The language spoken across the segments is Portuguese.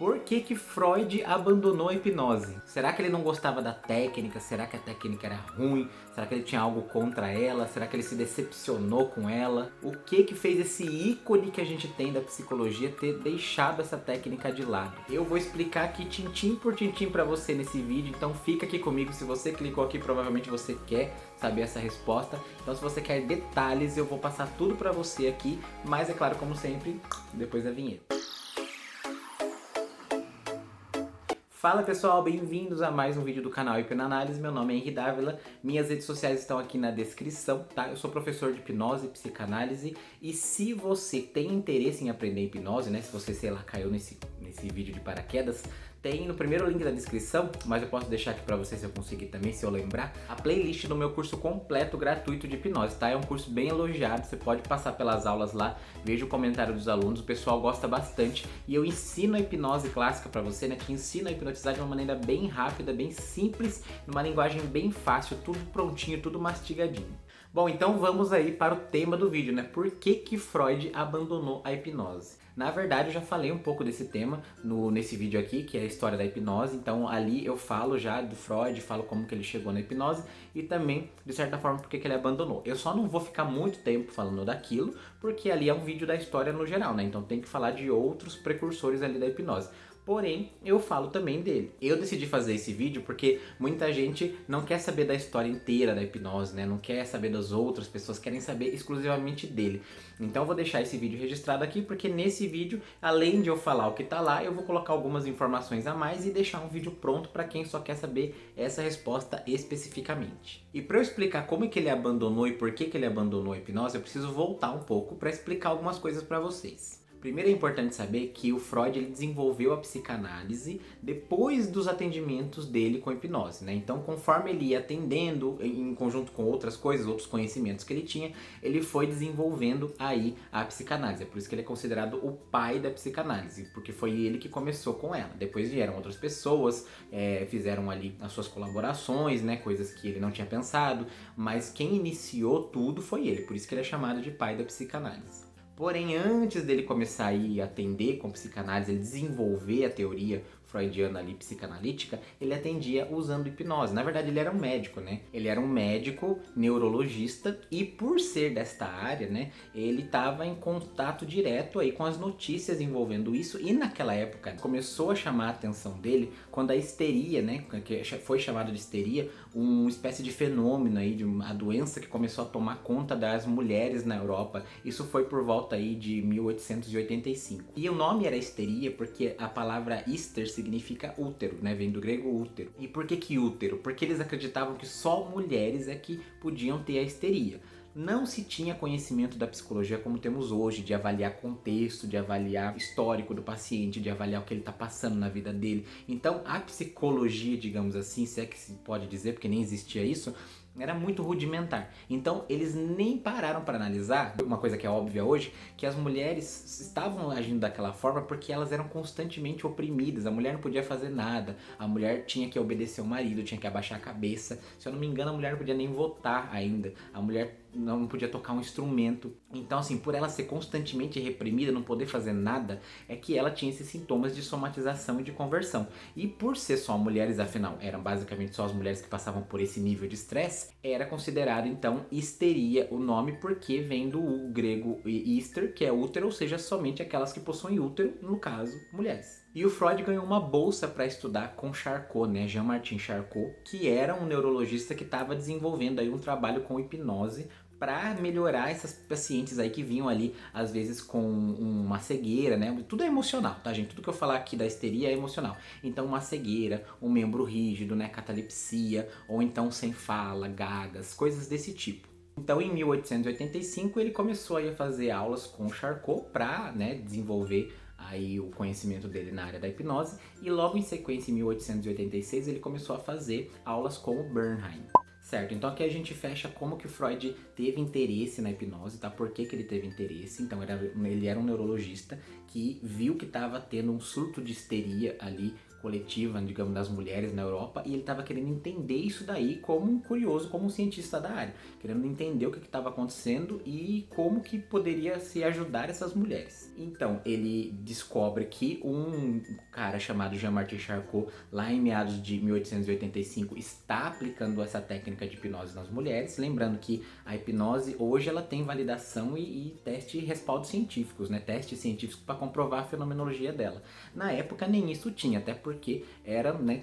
Por que que Freud abandonou a hipnose? Será que ele não gostava da técnica? Será que a técnica era ruim? Será que ele tinha algo contra ela? Será que ele se decepcionou com ela? O que que fez esse ícone que a gente tem da psicologia ter deixado essa técnica de lado? Eu vou explicar aqui tintim por tintim para você nesse vídeo, então fica aqui comigo. Se você clicou aqui, provavelmente você quer saber essa resposta. Então se você quer detalhes, eu vou passar tudo para você aqui, mas é claro, como sempre, depois da vinheta. Fala pessoal, bem-vindos a mais um vídeo do canal Hipnoanálise. Meu nome é Henri Dávila, minhas redes sociais estão aqui na descrição, tá? Eu sou professor de hipnose e psicanálise e se você tem interesse em aprender hipnose, né? Se você, sei lá, caiu nesse vídeo de paraquedas, tem no primeiro link da descrição, mas eu posso deixar aqui pra você se eu conseguir também, se eu lembrar, a playlist do meu curso completo gratuito de hipnose, tá? É um curso bem elogiado, você pode passar pelas aulas lá, veja o comentário dos alunos, o pessoal gosta bastante e eu ensino a hipnose clássica pra você, né? Te ensino a hipnotizar de uma maneira bem rápida, bem simples, numa linguagem bem fácil, tudo prontinho, tudo mastigadinho. Bom, então vamos aí para o tema do vídeo, né? Por que que Freud abandonou a hipnose? Na verdade, eu já falei um pouco desse tema nesse vídeo aqui, que é a história da hipnose. Então ali eu falo já do Freud, falo como que ele chegou na hipnose e também, de certa forma, por que que ele abandonou. Eu só não vou ficar muito tempo falando daquilo, porque ali é um vídeo da história no geral, né? Então tem que falar de outros precursores ali da hipnose. Porém, eu falo também dele. Eu decidi fazer esse vídeo porque muita gente não quer saber da história inteira da hipnose, né? Não quer saber das outras pessoas, querem saber exclusivamente dele. Então eu vou deixar esse vídeo registrado aqui porque nesse vídeo, além de eu falar o que tá lá, eu vou colocar algumas informações a mais e deixar um vídeo pronto para quem só quer saber essa resposta especificamente. E para eu explicar como é que ele abandonou e por que que ele abandonou a hipnose, eu preciso voltar um pouco para explicar algumas coisas para vocês. Primeiro é importante saber que o Freud ele desenvolveu a psicanálise depois dos atendimentos dele com a hipnose, né? Então, conforme ele ia atendendo em conjunto com outras coisas, outros conhecimentos que ele tinha, ele foi desenvolvendo aí a psicanálise. É por isso que ele é considerado o pai da psicanálise, porque foi ele que começou com ela. Depois vieram outras pessoas, fizeram ali as suas colaborações, né? Coisas que ele não tinha pensado, mas quem iniciou tudo foi ele, por isso que ele é chamado de pai da psicanálise. Porém, antes dele começar a ir atender com psicanálise, ele desenvolver a teoria freudiana ali, psicanalítica, ele atendia usando hipnose. Na verdade, ele era um médico, né? Ele era um médico neurologista e por ser desta área, né, ele estava em contato direto aí com as notícias envolvendo isso e naquela época começou a chamar a atenção dele quando a histeria, né, que foi chamado de histeria, uma espécie de fenômeno aí, de uma doença que começou a tomar conta das mulheres na Europa. Isso foi por volta aí de 1885. E o nome era histeria porque a palavra hister significa útero, né? Vem do grego útero. E por que que útero? Porque eles acreditavam que só mulheres é que podiam ter a histeria. Não se tinha conhecimento da psicologia como temos hoje, de avaliar contexto, de avaliar histórico do paciente, de avaliar o que ele está passando na vida dele. Então a psicologia, digamos assim, se é que se pode dizer, porque nem existia isso, era muito rudimentar. Então eles nem pararam para analisar, uma coisa que é óbvia hoje, que as mulheres estavam agindo daquela forma porque elas eram constantemente oprimidas. A mulher não podia fazer nada, a mulher tinha que obedecer ao marido, tinha que abaixar a cabeça. Se eu não me engano, a mulher não podia nem votar ainda, a mulher não podia tocar um instrumento. Então assim, por ela ser constantemente reprimida, não poder fazer nada, é que ela tinha esses sintomas de somatização e de conversão. E por ser só mulheres, afinal, eram basicamente só as mulheres que passavam por esse nível de estresse, era considerado então histeria o nome, porque vem do grego hister, que é útero, ou seja, somente aquelas que possuem útero, no caso, mulheres. E o Freud ganhou uma bolsa para estudar com Charcot, né, Jean-Martin Charcot, que era um neurologista que estava desenvolvendo aí um trabalho com hipnose para melhorar essas pacientes aí que vinham ali, às vezes com uma cegueira, né? Tudo é emocional, tá, gente? Tudo que eu falar aqui da histeria é emocional. Então, uma cegueira, um membro rígido, né? Catalepsia, ou então sem fala, gagas, coisas desse tipo. Então, em 1885, ele começou aí a fazer aulas com o Charcot para, né, desenvolver aí o conhecimento dele na área da hipnose. E logo em sequência, em 1886, ele começou a fazer aulas com o Bernheim. Certo, então aqui a gente fecha como que o Freud teve interesse na hipnose, tá? Por que que ele teve interesse? Então ele era um neurologista que viu que estava tendo um surto de histeria ali coletiva, digamos, das mulheres na Europa, e ele estava querendo entender isso daí como um curioso, como um cientista da área, querendo entender o que estava acontecendo e como que poderia se ajudar essas mulheres. Então, ele descobre que um cara chamado Jean-Martin Charcot, lá em meados de 1885, está aplicando essa técnica de hipnose nas mulheres, lembrando que a hipnose hoje ela tem validação e teste e respaldo científicos, né? Testes científicos para comprovar a fenomenologia dela. Na época nem isso tinha, até porque era, né,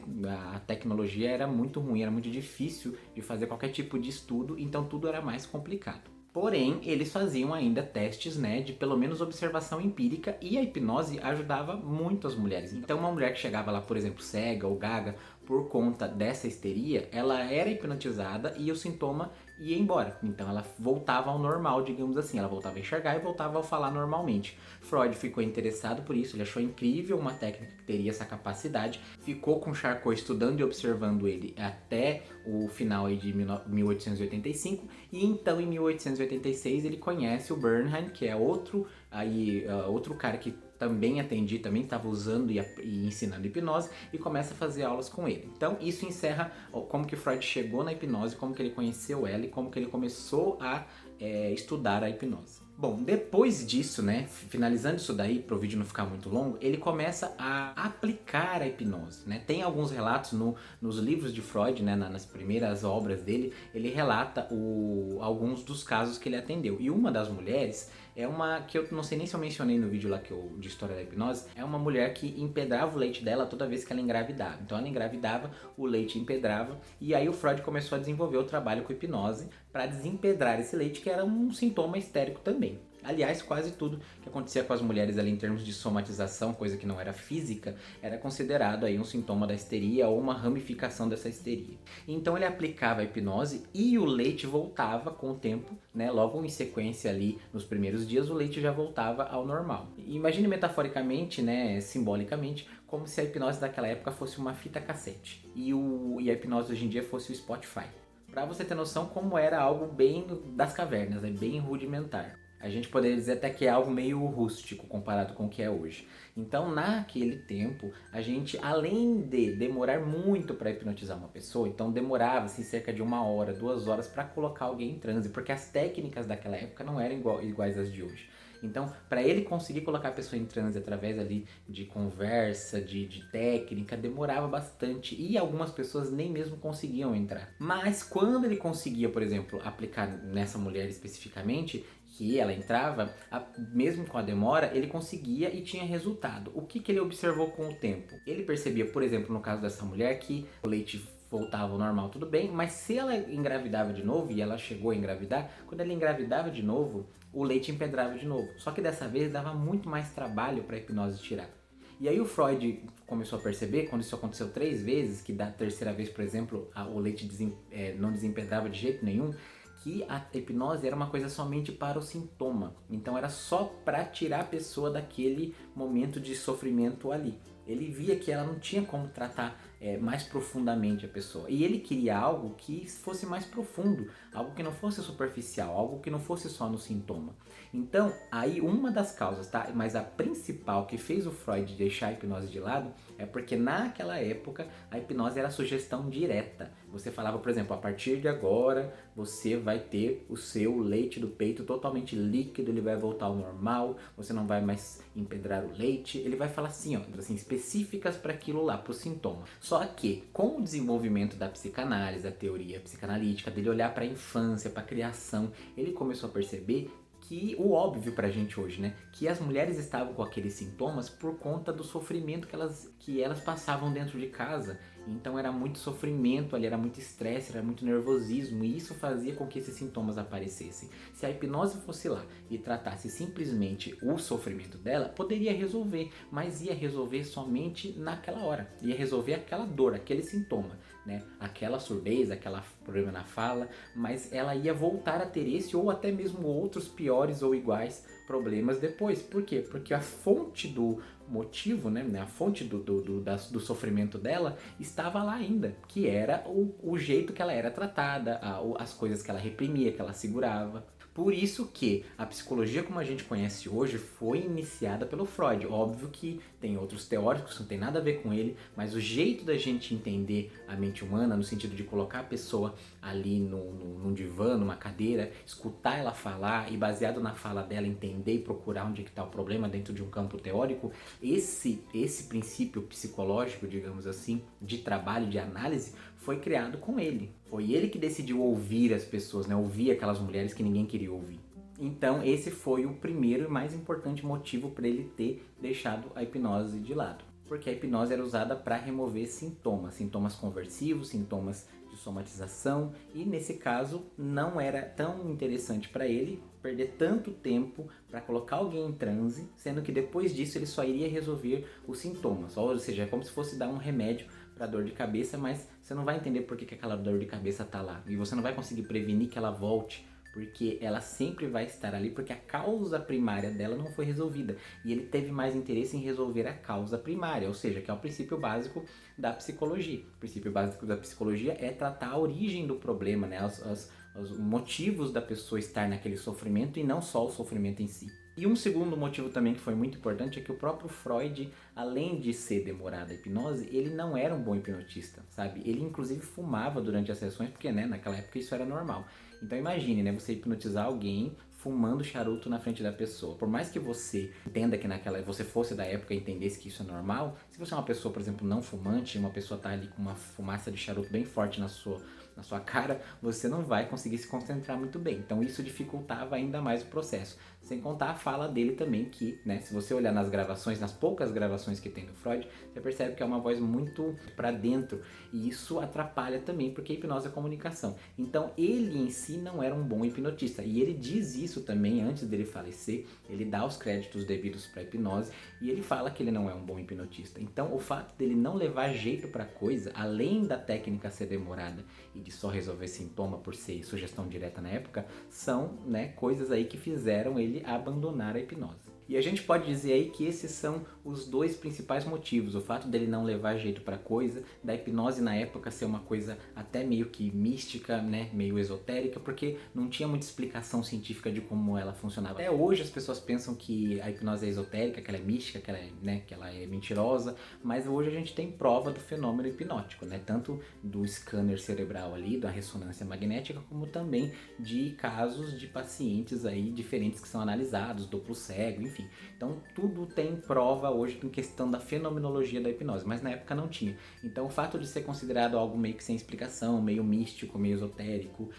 a tecnologia era muito ruim, era muito difícil de fazer qualquer tipo de estudo, então tudo era mais complicado. Porém, eles faziam ainda testes, né, de pelo menos observação empírica, e a hipnose ajudava muito as mulheres. Então, uma mulher que chegava lá, por exemplo, cega ou gaga por conta dessa histeria, ela era hipnotizada e o sintoma ia embora. Então ela voltava ao normal, digamos assim. Ela voltava a enxergar e voltava a falar normalmente. Freud ficou interessado por isso, ele achou incrível uma técnica que teria essa capacidade. Ficou com Charcot estudando e observando ele até o final aí de 1885. E então em 1886 ele conhece o Bernheim, que é outro cara que também atendi, também estava usando e ensinando hipnose, e começa a fazer aulas com ele. Então isso encerra como que Freud chegou na hipnose, como que ele conheceu ela e como que ele começou a estudar a hipnose. Bom, depois disso, né, finalizando isso daí, para o vídeo não ficar muito longo, ele começa a aplicar a hipnose, né? Tem alguns relatos nos livros de Freud, né, nas primeiras obras dele, ele relata alguns dos casos que ele atendeu. E uma das mulheres é uma que eu não sei nem se eu mencionei no vídeo lá de História da Hipnose, é uma mulher que empedrava o leite dela toda vez que ela engravidava. Então ela engravidava, o leite empedrava, e aí o Freud começou a desenvolver o trabalho com hipnose para desempedrar esse leite, que era um sintoma histérico também. Aliás, quase tudo que acontecia com as mulheres ali em termos de somatização, coisa que não era física, era considerado aí um sintoma da histeria ou uma ramificação dessa histeria. Então ele aplicava a hipnose e o leite voltava com o tempo, né? Logo em sequência ali, nos primeiros dias, o leite já voltava ao normal. Imagine metaforicamente, né, simbolicamente, como se a hipnose daquela época fosse uma fita cassete e a hipnose hoje em dia fosse o Spotify. Para você ter noção como era algo bem das cavernas, né? Bem rudimentar. A gente poderia dizer até que é algo meio rústico comparado com o que é hoje. Então, naquele tempo, a gente, além de demorar muito para hipnotizar uma pessoa, então demorava assim, cerca de 1 hora, 2 horas para colocar alguém em transe, porque as técnicas daquela época não eram iguais às de hoje. Então, para ele conseguir colocar a pessoa em transe através ali de conversa, de técnica, demorava bastante, e algumas pessoas nem mesmo conseguiam entrar. Mas quando ele conseguia, por exemplo, aplicar nessa mulher especificamente, que ela entrava, mesmo com a demora, ele conseguia e tinha resultado. O que ele observou com o tempo? Ele percebia, por exemplo, no caso dessa mulher, que o leite voltava ao normal, tudo bem, mas se ela engravidava de novo, e ela chegou a engravidar, quando ela engravidava de novo, o leite empedrava de novo. Só que dessa vez dava muito mais trabalho para a hipnose tirar. E aí o Freud começou a perceber, quando isso aconteceu 3 vezes, que da terceira vez, por exemplo, o leite não desempedrava de jeito nenhum, que a hipnose era uma coisa somente para o sintoma. Então era só para tirar a pessoa daquele momento de sofrimento ali. Ele via que ela não tinha como tratar mais profundamente a pessoa. E ele queria algo que fosse mais profundo, algo que não fosse superficial, algo que não fosse só no sintoma. Então, aí uma das causas, tá? Mas a principal que fez o Freud deixar a hipnose de lado é porque naquela época a hipnose era sugestão direta. Você falava, por exemplo, a partir de agora você vai ter o seu leite do peito totalmente líquido, ele vai voltar ao normal, você não vai mais empedrar o leite. Ele vai falar assim, ó, assim, específicas para aquilo lá, para o sintoma. Só que com o desenvolvimento da psicanálise, da teoria psicanalítica, dele olhar para a infância, para a criação, ele começou a perceber que o óbvio pra gente hoje, né? Que as mulheres estavam com aqueles sintomas por conta do sofrimento que elas passavam dentro de casa. Então era muito sofrimento ali, era muito estresse, era muito nervosismo, e isso fazia com que esses sintomas aparecessem. Se a hipnose fosse lá e tratasse simplesmente o sofrimento dela, poderia resolver, mas ia resolver somente naquela hora. Ia resolver aquela dor, aquele sintoma, né? Aquela surdez, aquele problema na fala, mas ela ia voltar a ter esse ou até mesmo outros piores ou iguais problemas depois. Por quê? Porque a fonte do motivo, né, a fonte do sofrimento dela estava lá ainda, que era o jeito que ela era tratada, as coisas que ela reprimia, que ela segurava. Por isso que a psicologia como a gente conhece hoje foi iniciada pelo Freud. Óbvio que tem outros teóricos que não tem nada a ver com ele, mas o jeito da gente entender a mente humana, no sentido de colocar a pessoa ali num divã, numa cadeira, escutar ela falar e baseado na fala dela entender e procurar onde está o problema dentro de um campo teórico, esse princípio psicológico, digamos assim, de trabalho, de análise, foi criado com ele. Foi ele que decidiu ouvir as pessoas, né? Ouvir aquelas mulheres que ninguém queria ouvir. Então esse foi o primeiro e mais importante motivo para ele ter deixado a hipnose de lado. Porque a hipnose era usada para remover sintomas conversivos, sintomas de somatização, e nesse caso não era tão interessante para ele perder tanto tempo para colocar alguém em transe, sendo que depois disso ele só iria resolver os sintomas, ou seja, é como se fosse dar um remédio para dor de cabeça, mas você não vai entender por que aquela dor de cabeça está lá, e você não vai conseguir prevenir que ela volte, porque ela sempre vai estar ali, porque a causa primária dela não foi resolvida. E ele teve mais interesse em resolver a causa primária, ou seja, que é o princípio básico da psicologia. O princípio básico da psicologia é tratar a origem do problema, né? Os motivos da pessoa estar naquele sofrimento e não só o sofrimento em si. E um segundo motivo também que foi muito importante é que o próprio Freud, além de ser demorado a hipnose, ele não era um bom hipnotista, sabe? Ele inclusive fumava durante as sessões, porque né, naquela época isso era normal. Então imagine, né, você hipnotizar alguém fumando charuto na frente da pessoa. Por mais que você entenda que você fosse da época e entendesse que isso é normal, se você é uma pessoa, por exemplo, não fumante, uma pessoa tá ali com uma fumaça de charuto bem forte na sua cara, você não vai conseguir se concentrar muito bem. Então isso dificultava ainda mais o processo. Sem contar a fala dele também, que, né, se você olhar nas gravações, nas poucas gravações que tem do Freud, você percebe que é uma voz muito pra dentro. E isso atrapalha também, porque a hipnose é comunicação. Então ele em si não era um bom hipnotista. E ele diz isso também antes dele falecer. Ele dá os créditos devidos pra hipnose e ele fala que ele não é um bom hipnotista. Então o fato dele não levar jeito pra coisa, além da técnica ser demorada e de só resolver sintoma por ser sugestão direta na época, são, né, coisas aí que fizeram ele abandonar a hipnose. E a gente pode dizer aí que esses são os dois principais motivos. O fato dele não levar jeito pra coisa, da hipnose na época ser uma coisa até meio que mística, né, meio esotérica, porque não tinha muita explicação científica de como ela funcionava. Até hoje as pessoas pensam que a hipnose é esotérica, que ela é mística, que ela é, né, que ela é mentirosa, mas hoje a gente tem prova do fenômeno hipnótico, né, tanto do scanner cerebral ali, da ressonância magnética, como também de casos de pacientes aí diferentes que são analisados, duplo cego, enfim. Então tudo tem prova hoje em questão da fenomenologia da hipnose, mas na época não tinha. Então o fato de ser considerado algo meio que sem explicação, meio místico, meio esotérico,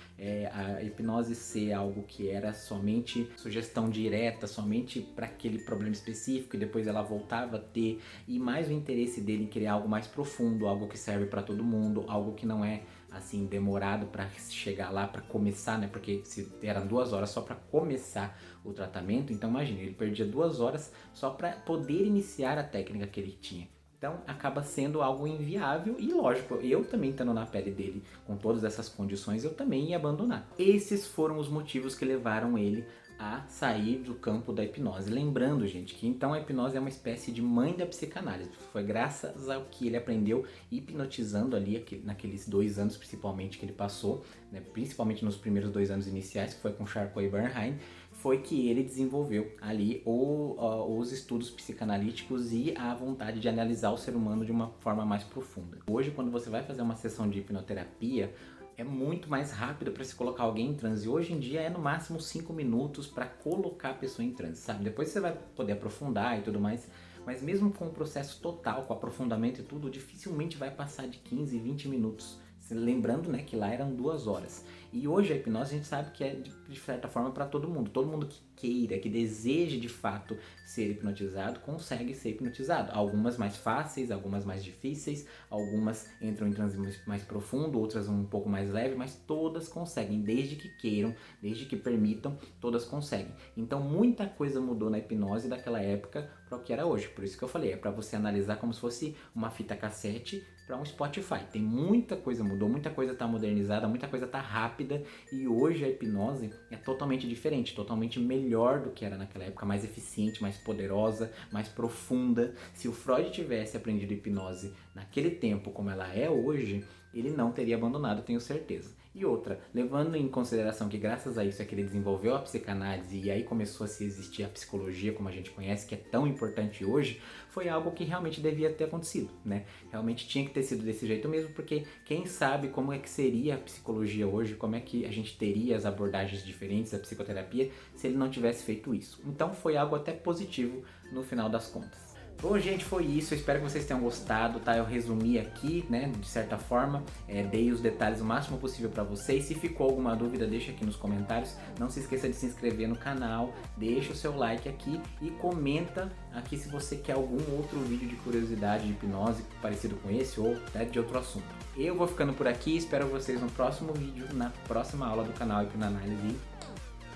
a hipnose ser algo que era somente sugestão direta, somente para aquele problema específico e depois ela voltava a ter, e mais o interesse dele em criar algo mais profundo, algo que serve para todo mundo, algo que não é assim demorado para chegar lá, para começar, né? Porque se eram 2 horas só para começar o tratamento, então imagine, ele perdia 2 horas só para poder iniciar a técnica que ele tinha. Então acaba sendo algo inviável e lógico, eu também estando na pele dele com todas essas condições, eu também ia abandonar. Esses foram os motivos que levaram ele a sair do campo da hipnose. Lembrando, gente, que então a hipnose é uma espécie de mãe da psicanálise. Foi graças ao que ele aprendeu hipnotizando ali, naqueles 2 anos principalmente que ele passou, né, principalmente nos primeiros 2 anos iniciais, que foi com Charcot e Bernheim, foi que ele desenvolveu ali os estudos psicanalíticos e a vontade de analisar o ser humano de uma forma mais profunda. Hoje, quando você vai fazer uma sessão de hipnoterapia, é muito mais rápido para se colocar alguém em transe. Hoje em dia é no máximo 5 minutos para colocar a pessoa em transe, sabe? Depois você vai poder aprofundar e tudo mais, mas mesmo com o processo total, com aprofundamento e tudo, dificilmente vai passar de 15, 20 minutos. Lembrando, né, que lá eram 2 horas. E hoje a hipnose a gente sabe que é de certa forma para todo mundo. Todo mundo que queira, que deseje de fato ser hipnotizado, consegue ser hipnotizado. Algumas mais fáceis, algumas mais difíceis, algumas entram em transe mais profundo, outras um pouco mais leve, mas todas conseguem, desde que queiram, desde que permitam, todas conseguem. Então muita coisa mudou na hipnose daquela época para o que era hoje. Por isso que eu falei, é para você analisar como se fosse uma fita cassete para um Spotify. Tem muita coisa mudou, muita coisa está modernizada, muita coisa está rápida e hoje a hipnose é totalmente diferente, totalmente melhor do que era naquela época, mais eficiente, mais poderosa, mais profunda. Se o Freud tivesse aprendido hipnose naquele tempo como ela é hoje, ele não teria abandonado, tenho certeza. E outra, levando em consideração que graças a isso é que ele desenvolveu a psicanálise e aí começou a se existir a psicologia como a gente conhece, que é tão importante hoje, foi algo que realmente devia ter acontecido, né? Realmente tinha que ter sido desse jeito mesmo, porque quem sabe como é que seria a psicologia hoje, como é que a gente teria as abordagens diferentes da psicoterapia se ele não tivesse feito isso. Então foi algo até positivo no final das contas. Bom, gente, foi isso. Eu espero que vocês tenham gostado, tá? Eu resumi aqui, né, de certa forma, dei os detalhes o máximo possível pra vocês. Se ficou alguma dúvida, deixa aqui nos comentários. Não se esqueça de se inscrever no canal, deixa o seu like aqui e comenta aqui se você quer algum outro vídeo de curiosidade de hipnose parecido com esse ou até de outro assunto. Eu vou ficando por aqui, espero vocês no próximo vídeo, na próxima aula do canal Hipnoanálise.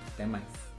Até mais!